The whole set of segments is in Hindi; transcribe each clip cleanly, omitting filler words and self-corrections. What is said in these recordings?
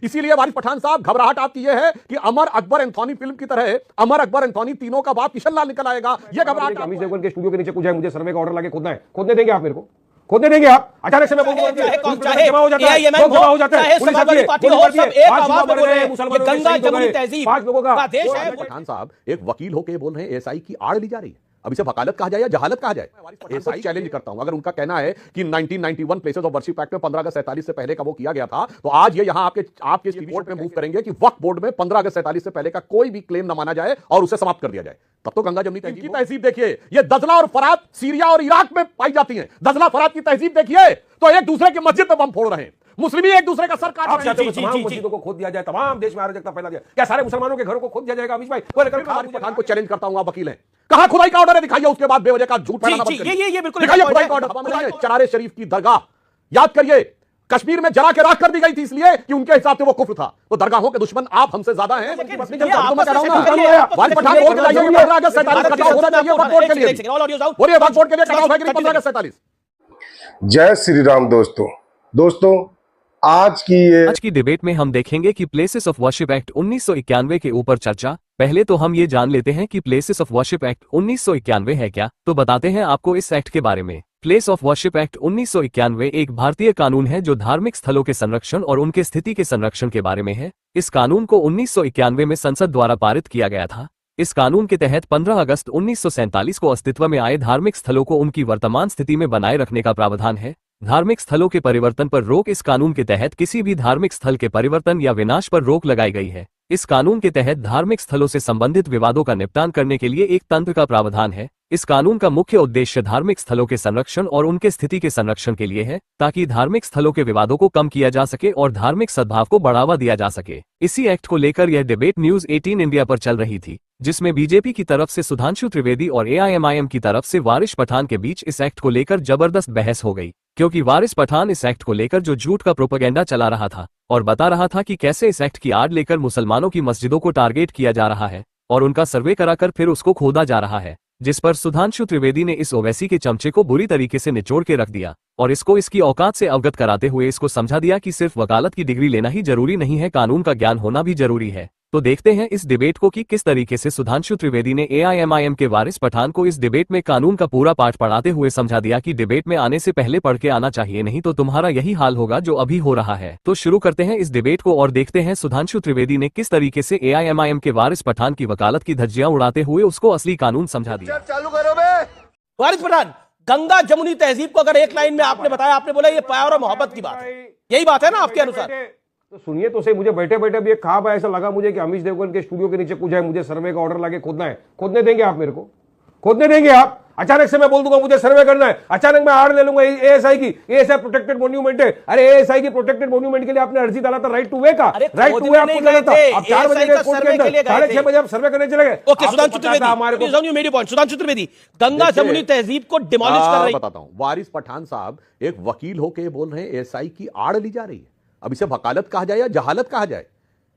इसीलिए वारिस पठान साहब, घबराहट आपकी यह है कि अमर अकबर एंथोनी फिल्म की तरह अमर अकबर एंथोनी तीनों का बाप किशन लाल निकल आएगा। ये घबराहट अमित देवगन के स्टूडियो के नीचे कुछ है, मुझे सर्वे का ऑर्डर लाके खोदना है। खोदने देंगे आप मेरे को? खोदने देंगे आप? अचानक से मैं बोल दूंगा जमा हो जाता है, जमा हो जाता है, पुलिस आती है, गंगा जमुनी तहजीब 5 लोगों का देश है। पठान साहब एक वकील होकर बोल रहे हैं एएसआई की आड़ ली जा रही है। अब इसे वकालत कहा जाए या जहालत कहा जाए? एएसआई चैलेंज करता हूं, अगर उनका कहना है कि 1991 प्लेसेस ऑफ वर्शिप एक्ट में 15 अगस्त 47 से पहले का वो किया गया था, तो आज ये यहां आपके कोर्ट में मूव करेंगे कि वक्फ बोर्ड में 15 अगस्त 47 से पहले का कोई भी क्लेम न माना जाए और उसे समाप्त कर दिया जाए। तब तो गंगा जमुनी तहजीब की तहजीब देखिए, ये दजला और फरात सीरिया और इराक में पाई जाती है। दजला फरात की तहजीब देखिए तो एक दूसरे की मस्जिद में बम फोड़ रहे हैं, मुस्लिम ही एक दूसरे का सर काट रहे हैं। तमाम मस्जिदों को खोद दिया जाए, तमाम देश में अराजकता फैला दिया, क्या सारे मुसलमानों के घरों को खोद दिया जाएगा? अमित भाई पठान को चैलेंज करता हूं, आप वकील हैं, कहां खुदाई का ऑर्डर है? दिखाइए, उसके बाद बेवजह का झूठ फैलाना बंद करिए। ये बिल्कुल दिखाइए खुदाई का ऑर्डर। चरारे शरीफ की दरगाह याद करिए, कश्मीर में जला के राख कर दी गई थी इसलिए कि उनके हिसाब से वो कुफ्र था। तो दरगाहों के दुश्मन आप हमसे ज्यादा हैं। वारिस पठान बोल के जाइए 15 अगस्त 47 कटाव होना चाहिए वक्फ बोर्ड के लिए। बोलिए वक्फ बोर्ड के लिए कटाव है कि 15 अगस्त 47? जय श्री राम दोस्तों आज की डिबेट में हम देखेंगे कि प्लेसेस ऑफ वर्शिप एक्ट 1991 के ऊपर चर्चा। पहले तो हम ये जान लेते हैं कि प्लेसेस ऑफ वर्शिप एक्ट 1991 है क्या, तो बताते हैं आपको इस एक्ट के बारे में। प्लेस ऑफ वर्शिप एक्ट 1991 एक भारतीय कानून है जो धार्मिक स्थलों के संरक्षण और उनके स्थिति के संरक्षण के बारे में है। इस कानून को 1991 में संसद द्वारा पारित किया गया था। इस कानून के तहत 15 अगस्त 1947 को अस्तित्व में आए धार्मिक स्थलों को उनकी वर्तमान स्थिति में बनाए रखने का प्रावधान है। धार्मिक स्थलों के परिवर्तन पर रोक। इस कानून के तहत किसी भी धार्मिक स्थल के परिवर्तन या विनाश पर रोक लगाई गई है। इस कानून के तहत धार्मिक स्थलों से संबंधित विवादों का निपटान करने के लिए एक तंत्र का प्रावधान है। इस कानून का मुख्य उद्देश्य धार्मिक स्थलों के संरक्षण और उनके स्थिति के संरक्षण के लिए है, ताकि धार्मिक स्थलों के विवादों को कम किया जा सके और धार्मिक सद्भाव को बढ़ावा दिया जा सके। इसी एक्ट को लेकर यह डिबेट न्यूज 18 इंडिया पर चल रही थी, जिसमें बीजेपी की तरफ से सुधांशु त्रिवेदी और एआईएमआईएम की तरफ से वारिस पठान के बीच इस एक्ट को लेकर जबरदस्त बहस हो गई, क्योंकि वारिस पठान इस एक्ट को लेकर जो झूठ का प्रोपेगेंडा चला रहा था और बता रहा था कि कैसे इस एक्ट की आड़ लेकर मुसलमानों की मस्जिदों को टारगेट किया जा रहा है और उनका सर्वे कराकर फिर उसको खोदा जा रहा है, जिस पर सुधांशु त्रिवेदी ने इस ओवैसी के चमचे को बुरी तरीके से निचोड़ के रख दिया और इसको इसकी औकात से अवगत कराते हुए इसको समझा दिया कि सिर्फ वकालत की डिग्री लेना ही जरूरी नहीं है, कानून का ज्ञान होना भी जरूरी है। तो देखते हैं इस डिबेट को कि किस तरीके से सुधांशु त्रिवेदी ने एआईएमआईएम के वारिस पठान को इस डिबेट में कानून का पूरा पाठ पढ़ाते हुए समझा दिया कि डिबेट में आने से पहले पढ़ के आना चाहिए, नहीं तो तुम्हारा यही हाल होगा जो अभी हो रहा है। तो शुरू करते हैं इस डिबेट को और देखते हैं सुधांशु त्रिवेदी ने किस तरीके से एआईएमआईएम के वारिस पठान की वकालत की धज्जियां उड़ाते हुए उसको असली कानून समझा दिया। चालू करो बे। वारिस पठान, गंगा जमुनी तहजीब को अगर एक लाइन में आपने बताया, आपने बोला ये प्यार और मोहब्बत की बात है, यही बात है ना आपके अनुसार? तो सुनिए तो सही, मुझे बैठे बैठे भी एक ख्वाब है, ऐसा लगा मुझे कि अमित देवगन के स्टूडियो के नीचे कुछ है, मुझे सर्वे का ऑर्डर लाके खोदना है। खोदने देंगे आप मेरे को? खोदने देंगे आप? अचानक से मैं बोल दूंगा मुझे सर्वे करना है, अचानक मैं आड़ ले लूंगा एएसआई की। एएसआई प्रोटेक्टेड मॉन्यूमेंट है। अरे एएसआई की प्रोटेक्टेड मॉन्यूमेंट के लिए आपने अर्जी डाला था, राइट टू वे का। राइट टू वे आपको डाला था। आप 4 बजे गए कोर्ट के अंदर, 6:30 बजे आप सर्वे करने चले गए। ओके सुधांशु त्रिवेदी, सुधांशु त्रिवेदी, गंगा जमुनी तहजीब को डिमोलिश कर रही। बताता हूं, वारिस पठान साहब एक वकील होकर बोल रहे हैं एएसआई की आड़ ली जा रही है। अब इसे वकालत कहा जाए या जहालत कहा जाए?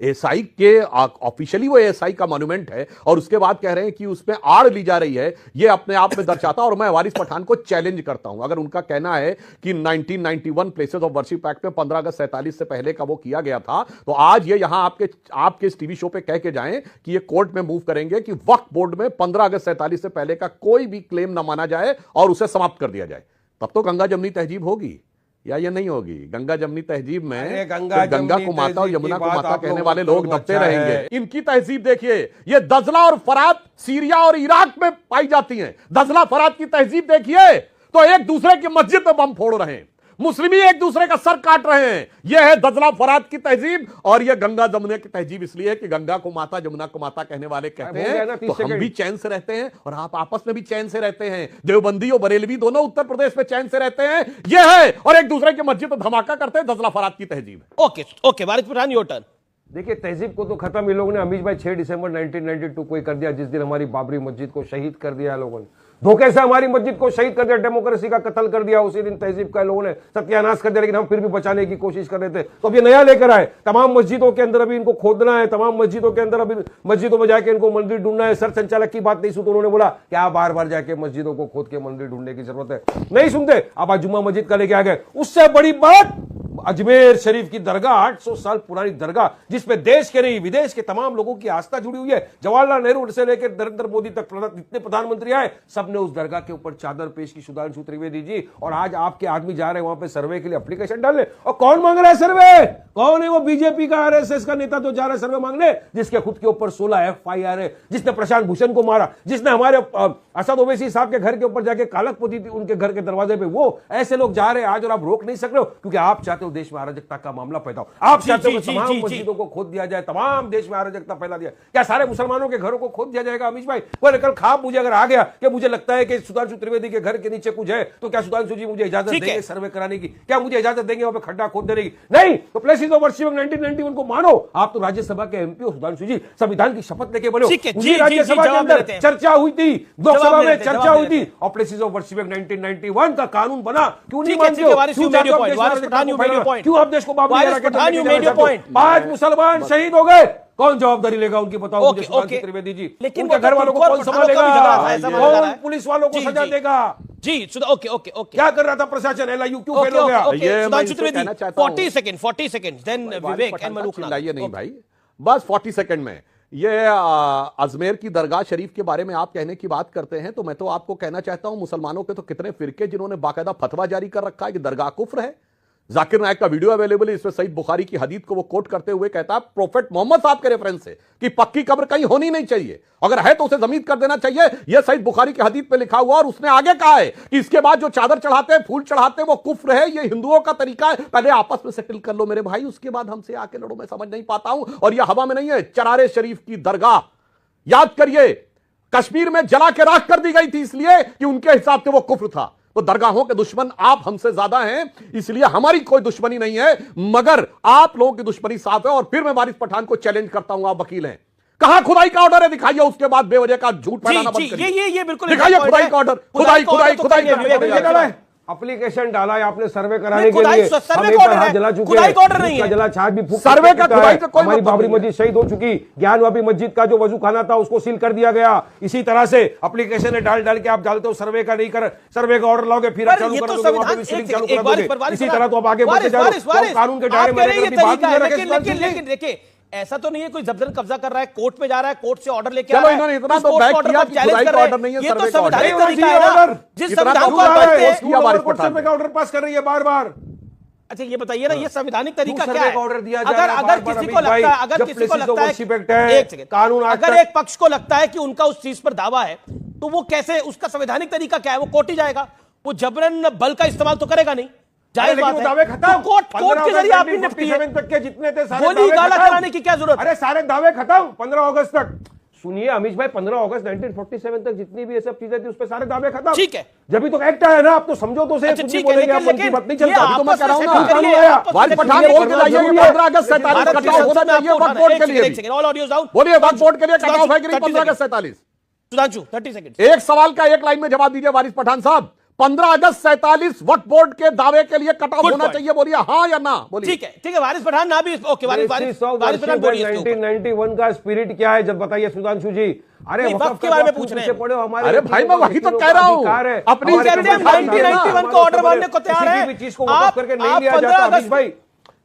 एएसआई के ऑफिशियली वो एएसआई का मॉन्यूमेंट है और उसके बाद कह रहे हैं कि उसमें आड़ ली जा रही है। ये अपने आप में दर्शाता, और मैं वारिस पठान को चैलेंज करता हूं, अगर उनका कहना है कि 1991 प्लेसेस ऑफ वर्शिप एक्ट में 15 अगस्त 47 से पहले का वो किया गया था, तो आज ये यहां आपके इस टीवी शो पे कह के जाएं कि ये कोर्ट में मूव करेंगे कि वक्फ बोर्ड में 15 अगस्त 47 से पहले का कोई भी क्लेम ना माना जाए और उसे समाप्त कर दिया जाए। तब तो गंगा जमुनी तहजीब होगी या ये नहीं होगी? गंगा जमुनी तहजीब में गंगा को माता और यमुना को माता कहने वाले लोग दबते रहेंगे। इनकी तहजीब देखिए, ये दजला और फरात सीरिया और इराक में पाई जाती हैं। दजला फरात की तहजीब देखिए तो एक दूसरे की मस्जिद में बम फोड़ रहे हैं, मुस्लिम ही एक दूसरे का सर काट रहे हैं। यह है दजला फरात की तहजीब। और यह गंगा जमुना की तहजीब इसलिए कि गंगा को माता जमुना को माता कहने वाले कहते हैं, तो हम भी चैन से रहते हैं और आप आपस में भी चैन से रहते हैं। देवबंदी और बरेलवी दोनों उत्तर प्रदेश में चैन से रहते हैं। यह है, और एक दूसरे की मस्जिद में धमाका करते हैं। दजला फरात की तहजीब है। Okay Waris Pathan, your turn. देखिए तहजीब को तो खत्म इन लोगों ने अमीश भाई 6 दिसंबर 1992 को ही कर दिया, जिस दिन हमारी बाबरी मस्जिद को शहीद कर दिया लोगों ने। धोखे से हमारी मस्जिद को शहीद कर दिया, डेमोक्रेसी का कत्ल कर दिया। उसी दिन तहजीब का लोगों ने सत्यानाश कर दिया, लेकिन हम फिर भी बचाने की कोशिश कर रहे थे। तो अब ये नया लेकर आए, तमाम मस्जिदों के अंदर अभी इनको खोदना है, तमाम मस्जिदों के अंदर अभी मस्जिदों में जाके इनको मंदिर ढूंढना है। सर संचालक की बात नहीं सुनते, उन्होंने बोला क्या बार बार जाके मस्जिदों को खोद के मंदिर ढूंढने की जरूरत है? नहीं सुनते। अब आज जुम्मा मस्जिद का लेके आ गए। उससे बड़ी बात अजमेर शरीफ की दरगाह 800 साल पुरानी दरगाह, जिसमें देश के नहीं विदेश के तमाम लोगों की आस्था जुड़ी हुई है। जवाहरलाल नेहरू से लेकर नरेंद्र मोदी तक जितने प्रधानमंत्री आए सबने उस दरगाह के ऊपर चादर पेश की, सुधांशु त्रिवेदी जी। और आज आपके आदमी जा रहे हैं वहां पे सर्वे के लिए एप्लीकेशन डालने, और कौन मांग रहा है सर्वे? कौन है वो? बीजेपी का आरएसएस का नेता तो जा रहा है सर्वे मांगने, जिसके खुद के ऊपर 16 FIR है, जिसने प्रशांत भूषण को मारा, जिसने हमारे असद ओवैसी साहब के घर के ऊपर जाके कालक पोती थी उनके घर के दरवाजे पे। वो ऐसे लोग जा रहे हैं आज, और आप रोक नहीं सक रहे हो, क्योंकि आप चाहते हो देश में अराजकता का मामला पैदा हो। आप चाहते हो तमाम मस्जिदों को खोद दिया जाए, तमाम देश में अराजकता फैला दिया। क्या सारे मुसलमानों के घरों को खोद दिया जाएगा? अमीश भाई, कोई कल खाब मुझे अगर आ गया कि मुझे लगता है कि सुधांशु त्रिवेदी के घर के नीचे कुछ है, तो क्या सुधांशु जी मुझे इजाजत देंगे सर्वे कराने की? क्या मुझे इजाजत देंगे वहां पे खड्डा खोद देने की? नहीं। तो प्लेसेस ऑफ वर्शिप 1991 को मानो। आप तो राज्यसभा के MP हो सुधांशु जी, संविधान की शपथ लेके बोलो। राज्यसभा के अंदर चर्चा हुई थी, लोकसभा में चर्चा हुई थी, और प्लेसेस ऑफ वर्शिप 1991 का कानून बना। क्यों नहीं मानते हो? क्यों आप देश को बाबरी? 5 मुसलमान शहीद हो गए, कौन जवाबदारी लेगा उनकी? बताओ मुझे सुधांशु त्रिवेदी जी। लेकिन घर वालों को कौन संभालेगा? कौन पुलिस वालों को सजा देगा? जी ओके ओके ओके, क्या कर रहा था प्रशासन? LIU क्यों फेल हो गया? Sudhanshu Trivedi 40 second, then Vivek and Malook नहीं भाई, बस 40 सेकंड में ये अजमेर की दरगाह शरीफ के बारे में आप कहने की बात करते हैं, तो मैं तो आपको कहना चाहता हूं मुसलमानों के तो कितने फिरके जिन्होंने बाकायदा फतवा जारी कर रखा है कि दरगाह कुफ्र है। जाकिर नायक का वीडियो अवेलेबल है, इसमें सईद बुखारी की हदीस को वो कोट करते हुए कहता है प्रोफेट मोहम्मद साहब के रेफरेंस से कि पक्की कब्र कहीं होनी नहीं चाहिए, अगर है तो उसे जमीन कर देना चाहिए। यह सईद बुखारी की हदीस पे लिखा हुआ, और उसने आगे कहा है कि इसके बाद जो चादर चढ़ाते हैं, फूल चढ़ाते हैं, वो कुफ्र है, ये हिंदुओं का तरीका है। पहले आपस में सेटल कर लो मेरे भाई, उसके बाद हमसे आके लड़ो। मैं समझ नहीं पाता हूं, और यह हवा में नहीं है। चरारे शरीफ की दरगाह याद करिए, कश्मीर में जला के राख कर दी गई थी, इसलिए कि उनके हिसाब से वो कुफ्र था। तो दरगाहों के दुश्मन आप हमसे ज्यादा हैं, इसलिए हमारी कोई दुश्मनी नहीं है, मगर आप लोगों की दुश्मनी साफ है। और फिर मैं वारिस पठान को चैलेंज करता हूं, आप वकील हैं, कहां खुदाई का ऑर्डर है? दिखाइए, उसके बाद बेवजह का झूठ फैलाना बंद करिए। ये बिल्कुल दिखाइए खुदाई का ऑर्डर। खुदाई एप्लीकेशन डाला है आपने सर्वे कराने के लिए, सर्वे का ऑर्डर नहीं है, जला छाछ भी फूक सर्वे का खुदाई से कोई हमारी बाबरी मस्जिद शहीद हो चुकी, ज्ञानवापी मस्जिद का जो वजू खाना था उसको सील कर दिया गया। इसी तरह से एप्लीकेशन डाल के आप डालते हो सर्वे का नहीं कर, सर्वे का ऑर्डर लाओगे फिर चालू कर दोगे, वहां पे सीलिंग चालू कर दोगे। इसी तरह तो आप आगे बढ़ते जा रहे हो, कानून के दायरे में। लेकिन देखिए ऐसा तो नहीं है कोई जबरन कब्जा कर रहा है, कोर्ट पे जा रहा है, कोर्ट से ऑर्डर लेके चलो इन्होंने इतना तो बैक किया कि खुदाई का ऑर्डर नहीं है, ये तो सर्वे का ऑर्डर संवैधानिक तरीका है ना, जिस संविधान को आप पढ़ते हैं सर्वे का ऑर्डर पास कर रही है बार-बार। अच्छा ये बताइए ना, ये संवैधानिक तरीका क्या सर्वे है? का ऑर्डर दिया अगर किसी को लगता है, अगर किसी को लगता है, एक सेकंड, कानून अगर एक पक्ष को लगता है कि उनका उस चीज पर दावा है, तो वो कैसे, उसका संवैधानिक तरीका क्या है? वो कोर्ट ही जाएगा, वो जबरन बल का इस्तेमाल तो करेगा नहीं। जायज बात है, तो कोर्ट के जरिए आप निपटी है, तक के जितने थे सारे गोली गाला चलाने की क्या जरूरत? अरे सारे दावे खत्म 15 अगस्त तक। सुनिए अमीश भाई, 15 अगस्त 1947 तक जितनी भी ये सब चीजें थी उस पे सारे दावे खत्म। ठीक है, जब भी तो एक्ट आया ना, आप तो समझो तो सही। ठीक है, लेकिन नहीं चलता, अभी तो मैं कह रहा हूं ना, वारिस पठान बोल के लाइए 15 अगस्त 47 कटाव होना चाहिए वक्फ बोर्ड के लिए। ऑल ऑडियोज डाउन, बोलिए वक्फ बोर्ड के लिए कटाव है कि नहीं 15 अगस्त 47? सुधांशु 30 सेकंड, एक सवाल का एक लाइन में जवाब दीजिए वारिस पठान साहब। 15 अगस्त 47 वक्फ बोर्ड के दावे के लिए कट ऑफ होना चाहिए, बोलिए हाँ या ना? बोलिए। ठीक है वारिस पठान ना भी, ओके वारिस पठान बोलिए। 1991 का स्पिरिट क्या है जब बताइए सुधांशु जी? अरे वक्फ के बारे में पूछ रहे हैं। पढ़ो हमारे, अरे भाई मैं वही तो कह रहा हूं, अपनी 1991 का ऑर्डर मानने को तैयार है, चीज को वक्फ करके नहीं लिया जाता। अमीश भाई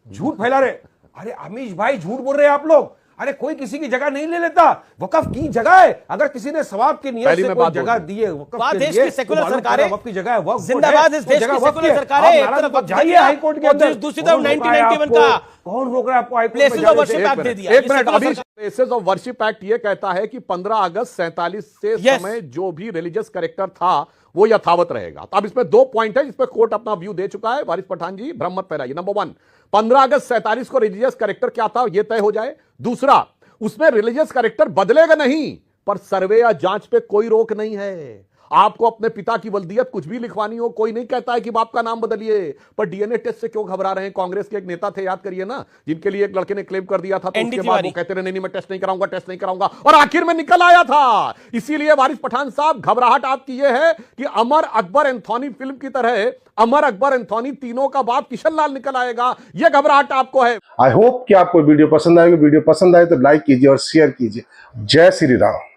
झूठ फैला रहे, अरे अमीश भाई झूठ बोल रहे हैं आप लोग। अरे कोई किसी की जगह नहीं ले लेता, वक्फ की जगह है। अगर किसी ने सवाब की नियत से कोई जगह दी है वक्फ के लिए, देश की सेकुलर सरकार है, वक्फ की जगह है, वक्फ जिंदाबाद इस देश की सेकुलर सरकार है। एक तरफ जाइए हाई कोर्ट के अंदर, दूसरी तरफ 1991 का कौन रोक रहा है आपको हाई कोर्ट में? Places of worship act they दिया। एक मिनट, अभी प्लेसेस ऑफ वर्शिप एक्ट ये कहता है कि 15 अगस्त 47 से समय जो भी रिलीजियस कैरेक्टर था वो यथावत रहेगा। तो अब इसमें 2 पॉइंट है, जिसपे कोर्ट अपना व्यू दे चुका है। वारिस पठान जी भ्रम मत फैलाइए। नंबर 1, 15 अगस्त 47 को रिलीजियस कैरेक्टर क्या था ये तय हो जाए। दूसरा, उसमें रिलीजियस कैरेक्टर बदलेगा नहीं, पर सर्वे या जांच पे कोई रोक नहीं है। आपको अपने पिता की वल्दियत कुछ भी लिखवानी हो, कोई नहीं कहता है कि बाप का नाम बदलिए। पर डीएनए टेस्ट से क्यों घबरा रहे हैं? कांग्रेस के एक नेता थे, याद करिए ना, जिनके लिए एक लड़के ने क्लेम कर दिया था, तो उसके बाद वो कहते रहे नहीं मैं टेस्ट नहीं कराऊंगा, टेस्ट नहीं कराऊंगा, और आखिर में निकल आया था। इसीलिए वारिस पठान साहब घबराहट आपकी ये है कि अमर अकबर एंथोनी फिल्म की तरह अमर अकबर एंथोनी तीनों का बाप किशन लाल निकल आएगा, यह घबराहट आपको है। आई होप कि आपको वीडियो पसंद आएगी। वीडियो पसंद आए तो लाइक कीजिए और शेयर कीजिए। जय श्री राम।